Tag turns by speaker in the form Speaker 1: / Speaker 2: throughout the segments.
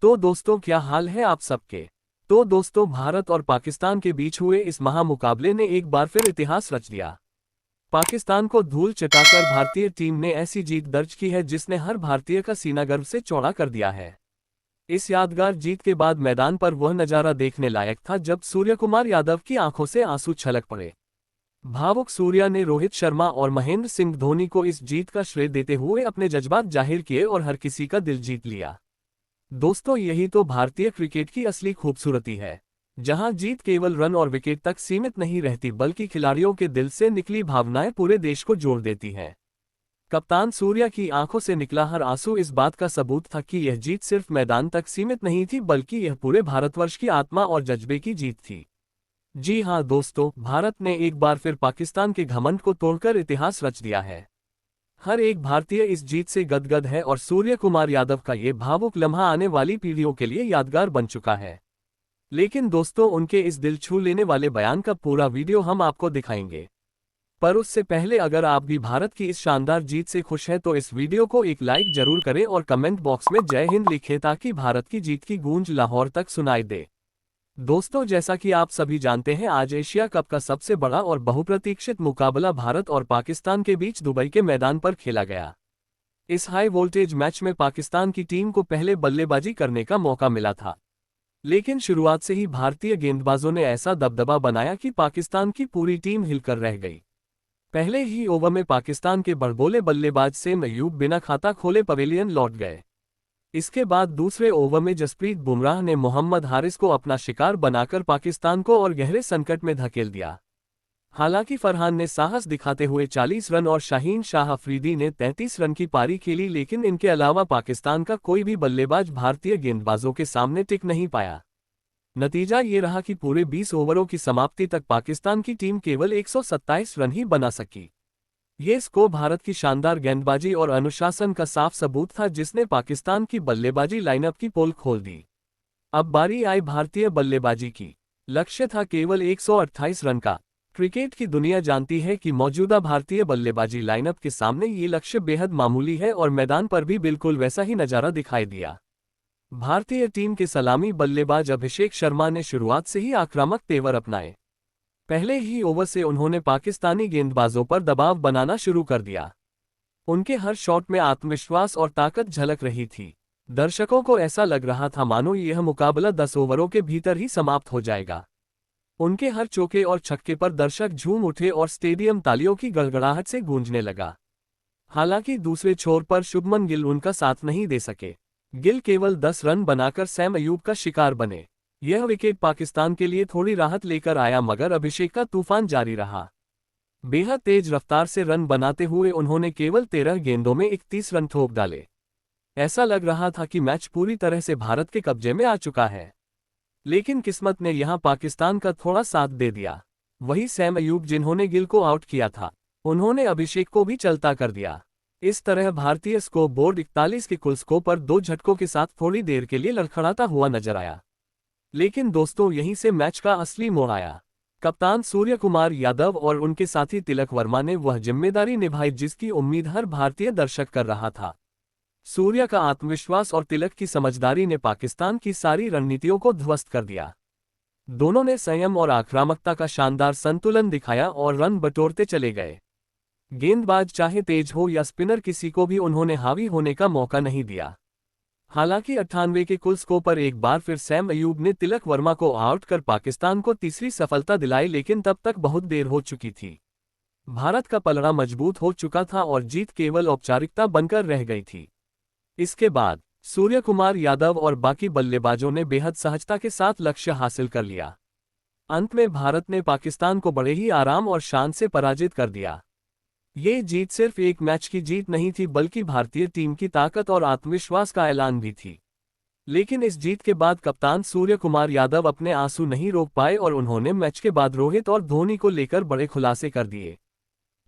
Speaker 1: तो दोस्तों, क्या हाल है आप सबके। तो दोस्तों, भारत और पाकिस्तान के बीच हुए इस महामुकाबले ने एक बार फिर इतिहास रच दिया। पाकिस्तान को धूल चटाकर भारतीय टीम ने ऐसी जीत दर्ज की है जिसने हर भारतीय का सीना गर्व से चौड़ा कर दिया है। इस यादगार जीत के बाद मैदान पर वह नजारा देखने लायक था जब सूर्यकुमार यादव की आंखों से आंसू छलक पड़े। भावुक सूर्या ने रोहित शर्मा और महेंद्र सिंह धोनी को इस जीत का श्रेय देते हुए अपने जज्बात जाहिर किए और हर किसी का दिल जीत लिया। दोस्तों, यही तो भारतीय क्रिकेट की असली खूबसूरती है, जहां जीत केवल रन और विकेट तक सीमित नहीं रहती बल्कि खिलाड़ियों के दिल से निकली भावनाएं पूरे देश को जोड़ देती हैं। कप्तान सूर्या की आंखों से निकला हर आंसू इस बात का सबूत था कि यह जीत सिर्फ मैदान तक सीमित नहीं थी बल्कि यह पूरे भारतवर्ष की आत्मा और जज्बे की जीत थी। जी हां दोस्तों, भारत ने एक बार फिर पाकिस्तान के घमंड को तोड़कर इतिहास रच दिया है। हर एक भारतीय इस जीत से गदगद है और सूर्य कुमार यादव का ये भावुक लम्हा आने वाली पीढ़ियों के लिए यादगार बन चुका है। लेकिन दोस्तों, उनके इस दिल छू लेने वाले बयान का पूरा वीडियो हम आपको दिखाएंगे। पर उससे पहले अगर आप भी भारत की इस शानदार जीत से खुश हैं तो इस वीडियो को एक लाइक जरूर करें और कमेंट बॉक्स में जय हिंद लिखें ताकि भारत की जीत की गूंज लाहौर तक सुनाई दे। दोस्तों, जैसा कि आप सभी जानते हैं, आज एशिया कप का सबसे बड़ा और बहुप्रतीक्षित मुकाबला भारत और पाकिस्तान के बीच दुबई के मैदान पर खेला गया। इस हाई वोल्टेज मैच में पाकिस्तान की टीम को पहले बल्लेबाजी करने का मौका मिला था, लेकिन शुरुआत से ही भारतीय गेंदबाजों ने ऐसा दबदबा बनाया कि पाकिस्तान की पूरी टीम हिलकर रह गई। पहले ही ओवर में पाकिस्तान के बड़बोले बल्लेबाज सेम अयूब बिना खाता खोले पवेलियन लौट गए। इसके बाद दूसरे ओवर में जसप्रीत बुमराह ने मोहम्मद हारिस को अपना शिकार बनाकर पाकिस्तान को और गहरे संकट में धकेल दिया। हालांकि फरहान ने साहस दिखाते हुए 40 रन और शाहीन शाह अफरीदी ने 33 रन की पारी खेली, लेकिन इनके अलावा पाकिस्तान का कोई भी बल्लेबाज भारतीय गेंदबाजों के सामने टिक नहीं पाया। नतीजा ये रहा कि पूरे 20 ओवरों की समाप्ति तक पाकिस्तान की टीम केवल 127 रन ही बना सकी। ये स्कोर भारत की शानदार गेंदबाजी और अनुशासन का साफ सबूत था जिसने पाकिस्तान की बल्लेबाजी लाइनअप की पोल खोल दी। अब बारी आई भारतीय बल्लेबाजी की। लक्ष्य था केवल 128 रन का। क्रिकेट की दुनिया जानती है कि मौजूदा भारतीय बल्लेबाजी लाइनअप के सामने ये लक्ष्य बेहद मामूली है और मैदान पर भी बिल्कुल वैसा ही नजारा दिखाई दिया। भारतीय टीम के सलामी बल्लेबाज अभिषेक शर्मा ने शुरुआत से ही आक्रामक तेवर अपनाए। पहले ही ओवर से उन्होंने पाकिस्तानी गेंदबाजों पर दबाव बनाना शुरू कर दिया। उनके हर शॉट में आत्मविश्वास और ताकत झलक रही थी। दर्शकों को ऐसा लग रहा था मानो यह मुकाबला 10 ओवरों के भीतर ही समाप्त हो जाएगा। उनके हर चौके और छक्के पर दर्शक झूम उठे और स्टेडियम तालियों की गड़गड़ाहट से गूंजने लगा। हालांकि दूसरे छोर पर शुभमन गिल उनका साथ नहीं दे सके। गिल केवल 10 रन बनाकर सैम अयूब का शिकार बने। यह विकेट पाकिस्तान के लिए थोड़ी राहत लेकर आया, मगर अभिषेक का तूफान जारी रहा। बेहद तेज रफ्तार से रन बनाते हुए उन्होंने केवल 13 गेंदों में 31 रन ठोक डाले। ऐसा लग रहा था कि मैच पूरी तरह से भारत के कब्जे में आ चुका है, लेकिन किस्मत ने यहां पाकिस्तान का थोड़ा साथ दे दिया। वही सैम अयूब जिन्होंने गिल को आउट किया था, उन्होंने अभिषेक को भी चलता कर दिया। इस तरह भारतीय स्कोर बोर्ड 41 के कुल स्कोर पर 2 झटकों के साथ थोड़ी देर के लिए लड़खड़ाता हुआ नजर आया। लेकिन दोस्तों, यहीं से मैच का असली मोड़ आया। कप्तान सूर्य कुमार यादव और उनके साथी तिलक वर्मा ने वह जिम्मेदारी निभाई जिसकी उम्मीद हर भारतीय दर्शक कर रहा था। सूर्य का आत्मविश्वास और तिलक की समझदारी ने पाकिस्तान की सारी रणनीतियों को ध्वस्त कर दिया। दोनों ने संयम और आक्रामकता का शानदार संतुलन दिखाया और रन बटोरते चले गए। गेंदबाज चाहे तेज हो या स्पिनर, किसी को भी उन्होंने हावी होने का मौका नहीं दिया। हालांकि 98 के कुल स्कोर पर एक बार फिर सैम अयूब ने तिलक वर्मा को आउट कर पाकिस्तान को तीसरी सफलता दिलाई, लेकिन तब तक बहुत देर हो चुकी थी। भारत का पलड़ा मजबूत हो चुका था और जीत केवल औपचारिकता बनकर रह गई थी। इसके बाद सूर्य कुमार यादव और बाकी बल्लेबाजों ने बेहद सहजता के साथ लक्ष्य हासिल कर लिया। अंत में भारत ने पाकिस्तान को बड़े ही आराम और शान से पराजित कर दिया। ये जीत सिर्फ एक मैच की जीत नहीं थी बल्कि भारतीय टीम की ताकत और आत्मविश्वास का ऐलान भी थी। लेकिन इस जीत के बाद कप्तान सूर्य कुमार यादव अपने आंसू नहीं रोक पाए और उन्होंने मैच के बाद रोहित और धोनी को लेकर बड़े खुलासे कर दिए।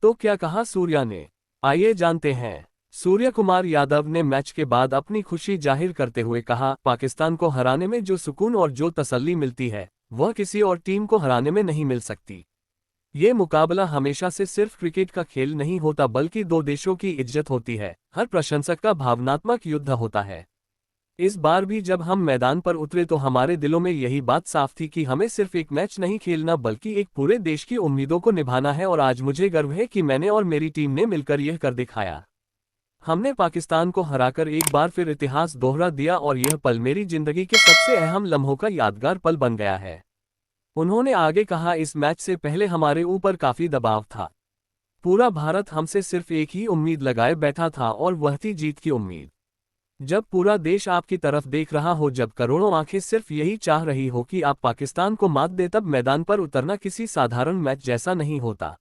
Speaker 1: तो क्या कहा सूर्या ने, आइए जानते हैं। सूर्य कुमार यादव ने मैच के बाद अपनी खुशी जाहिर करते हुए कहा, पाकिस्तान को हराने में जो सुकून और जो तसल्ली मिलती है वह किसी और टीम को हराने में नहीं मिल सकती। ये मुकाबला हमेशा से सिर्फ क्रिकेट का खेल नहीं होता बल्कि दो देशों की इज्जत होती है। हर प्रशंसक का भावनात्मक युद्ध होता है। इस बार भी जब हम मैदान पर उतरे तो हमारे दिलों में यही बात साफ थी कि हमें सिर्फ एक मैच नहीं खेलना बल्कि एक पूरे देश की उम्मीदों को निभाना है और आज मुझे गर्व है कि मैंने और मेरी टीम ने मिलकर यह कर दिखाया। हमने पाकिस्तान को हराकर एक बार फिर इतिहास दोहरा दिया और यह पल मेरी जिंदगी के सबसे अहम लम्हों का यादगार पल बन गया है। उन्होंने आगे कहा, इस मैच से पहले हमारे ऊपर काफी दबाव था। पूरा भारत हमसे सिर्फ एक ही उम्मीद लगाए बैठा था और वह थी जीत की उम्मीद। जब पूरा देश आपकी तरफ देख रहा हो, जब करोड़ों आंखें सिर्फ यही चाह रही हो कि आप पाकिस्तान को मात दे, तब मैदान पर उतरना किसी साधारण मैच जैसा नहीं होता।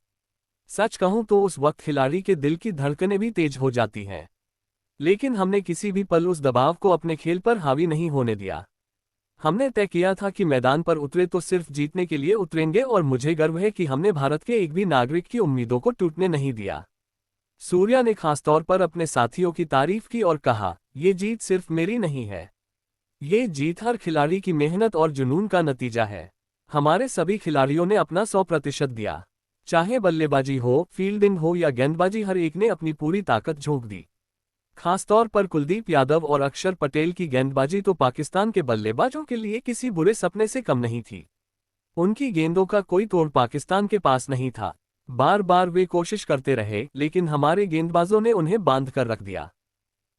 Speaker 1: सच कहूं तो उस वक्त खिलाड़ी के दिल की धड़कनें भी तेज हो जाती हैं। लेकिन हमने किसी भी पल उस दबाव को अपने खेल पर हावी नहीं होने दिया। हमने तय किया था कि मैदान पर उतरे तो सिर्फ जीतने के लिए उतरेंगे और मुझे गर्व है कि हमने भारत के एक भी नागरिक की उम्मीदों को टूटने नहीं दिया। सूर्या ने खासतौर पर अपने साथियों की तारीफ की और कहा, ये जीत सिर्फ मेरी नहीं है। ये जीत हर खिलाड़ी की मेहनत और जुनून का नतीजा है। हमारे सभी खिलाड़ियों ने अपना 100% दिया। चाहे बल्लेबाजी हो, फील्डिंग हो या गेंदबाजी, हर एक ने अपनी पूरी ताकत झोंक दी। खासतौर पर कुलदीप यादव और अक्षर पटेल की गेंदबाजी तो पाकिस्तान के बल्लेबाजों के लिए किसी बुरे सपने से कम नहीं थी। उनकी गेंदों का कोई तोड़ पाकिस्तान के पास नहीं था। बार बार वे कोशिश करते रहे, लेकिन हमारे गेंदबाजों ने उन्हें बांध कर रख दिया।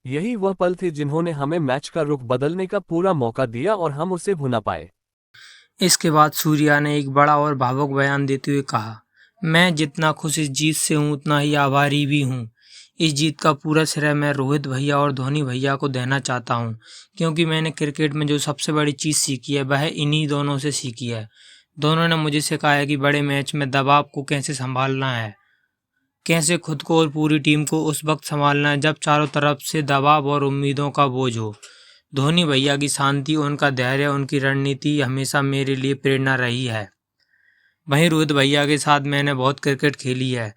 Speaker 1: यही वह पल थे जिन्होंने हमें मैच का रुख बदलने का पूरा मौका दिया और हम उसे भुना पाए।
Speaker 2: इसके बाद सूर्या ने एक बड़ा और भावुक बयान देते हुए कहा, मैं जितना खुश इस जीत से हूँ उतना ही आभारी भी हूँ। इस जीत का पूरा श्रेय मैं रोहित भैया और धोनी भैया को देना चाहता हूँ, क्योंकि मैंने क्रिकेट में जो सबसे बड़ी चीज़ सीखी है वह इन्हीं दोनों से सीखी है। दोनों ने मुझे सिखाया कि बड़े मैच में दबाव को कैसे संभालना है, कैसे खुद को और पूरी टीम को उस वक्त संभालना है जब चारों तरफ से दबाव और उम्मीदों का बोझ हो। धोनी भैया की शांति, उनका धैर्य, उनकी रणनीति हमेशा मेरे लिए प्रेरणा रही है। वहीं रोहित भैया के साथ मैंने बहुत क्रिकेट खेली है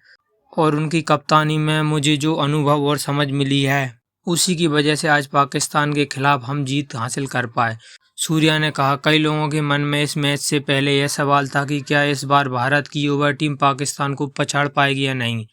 Speaker 2: और उनकी कप्तानी में मुझे जो अनुभव और समझ मिली है, उसी की वजह से आज पाकिस्तान के खिलाफ हम जीत हासिल कर पाए। सूर्या ने कहा, कई लोगों के मन में इस मैच से पहले यह सवाल था कि क्या इस बार भारत की युवा टीम पाकिस्तान को पछाड़ पाएगी या नहीं।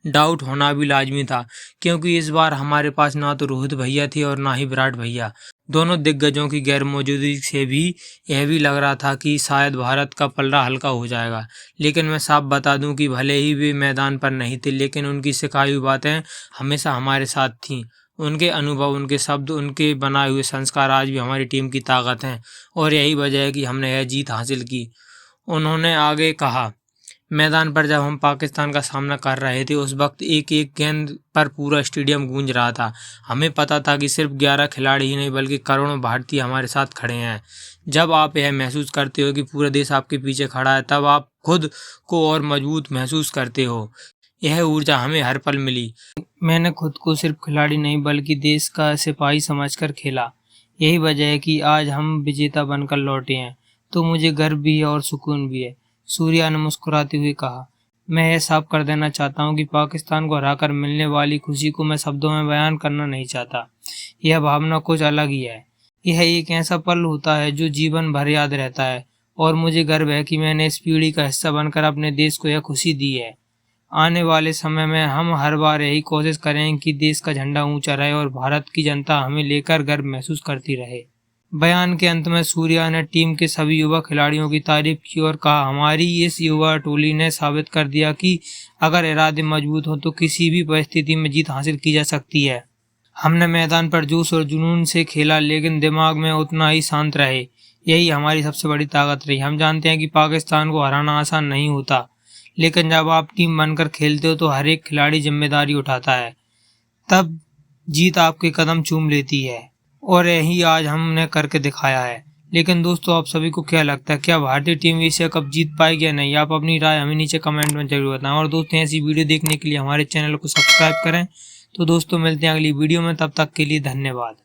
Speaker 2: डाउट होना भी लाजमी था, क्योंकि इस बार हमारे पास ना तो रोहित भैया थे और ना ही विराट भैया। दोनों दिग्गजों की गैर मौजूदगी से भी यह भी लग रहा था कि शायद भारत का पलड़ा हल्का हो जाएगा। लेकिन मैं साफ बता दूं कि भले ही वे मैदान पर नहीं थे, लेकिन उनकी सिखाई हुई बातें हमेशा हमारे साथ थीं। उनके अनुभव, उनके शब्द, उनके बनाए हुए संस्कार आज भी हमारी टीम की ताकत हैं और यही वजह है कि हमने यह जीत हासिल की। उन्होंने आगे कहा, मैदान पर जब हम पाकिस्तान का सामना कर रहे थे उस वक्त एक एक गेंद पर पूरा स्टेडियम गूंज रहा था। हमें पता था कि सिर्फ 11 खिलाड़ी ही नहीं बल्कि करोड़ों भारतीय हमारे साथ खड़े हैं। जब आप यह महसूस करते हो कि पूरा देश आपके पीछे खड़ा है, तब आप खुद को और मजबूत महसूस करते हो। यह ऊर्जा हमें हर पल मिली। मैंने खुद को सिर्फ खिलाड़ी नहीं बल्कि देश का सिपाही समझकर खेला। यही वजह है कि आज हम विजेता बनकर लौटे हैं, तो मुझे गर्व भी है और सुकून भी है। सूर्या ने मुस्कुराते हुए कहा, मैं यह साफ कर देना चाहता हूं कि पाकिस्तान को हराकर मिलने वाली खुशी को मैं शब्दों में बयान करना नहीं चाहता। यह भावना कुछ अलग ही है। यह एक ऐसा पल होता है जो जीवन भर याद रहता है और मुझे गर्व है कि मैंने इस पीढ़ी का हिस्सा बनकर अपने देश को यह खुशी दी है। आने वाले समय में हम हर बार यही कोशिश करें कि देश का झंडा ऊंचा रहे और भारत की जनता हमें लेकर गर्व महसूस करती रहे। बयान के अंत में सूर्या ने टीम के सभी युवा खिलाड़ियों की तारीफ की और कहा, हमारी इस युवा टोली ने साबित कर दिया कि अगर इरादे मजबूत हो तो किसी भी परिस्थिति में जीत हासिल की जा सकती है। हमने मैदान पर जोश और जुनून से खेला, लेकिन दिमाग में उतना ही शांत रहे। यही हमारी सबसे बड़ी ताकत रही। हम जानते हैं कि पाकिस्तान को हराना आसान नहीं होता, लेकिन जब आप टीम बनकर खेलते हो तो हर एक खिलाड़ी जिम्मेदारी उठाता है, तब जीत आपके कदम चूम लेती है और यही आज हमने करके दिखाया है। लेकिन दोस्तों, आप सभी को क्या लगता है, क्या भारतीय टीम एशिया कप जीत पाएगी या नहीं? आप अपनी राय हमें नीचे कमेंट में जरूर बताएं और दोस्तों, ऐसी वीडियो देखने के लिए हमारे चैनल को सब्सक्राइब करें। तो दोस्तों, मिलते हैं अगली वीडियो में, तब तक के लिए धन्यवाद।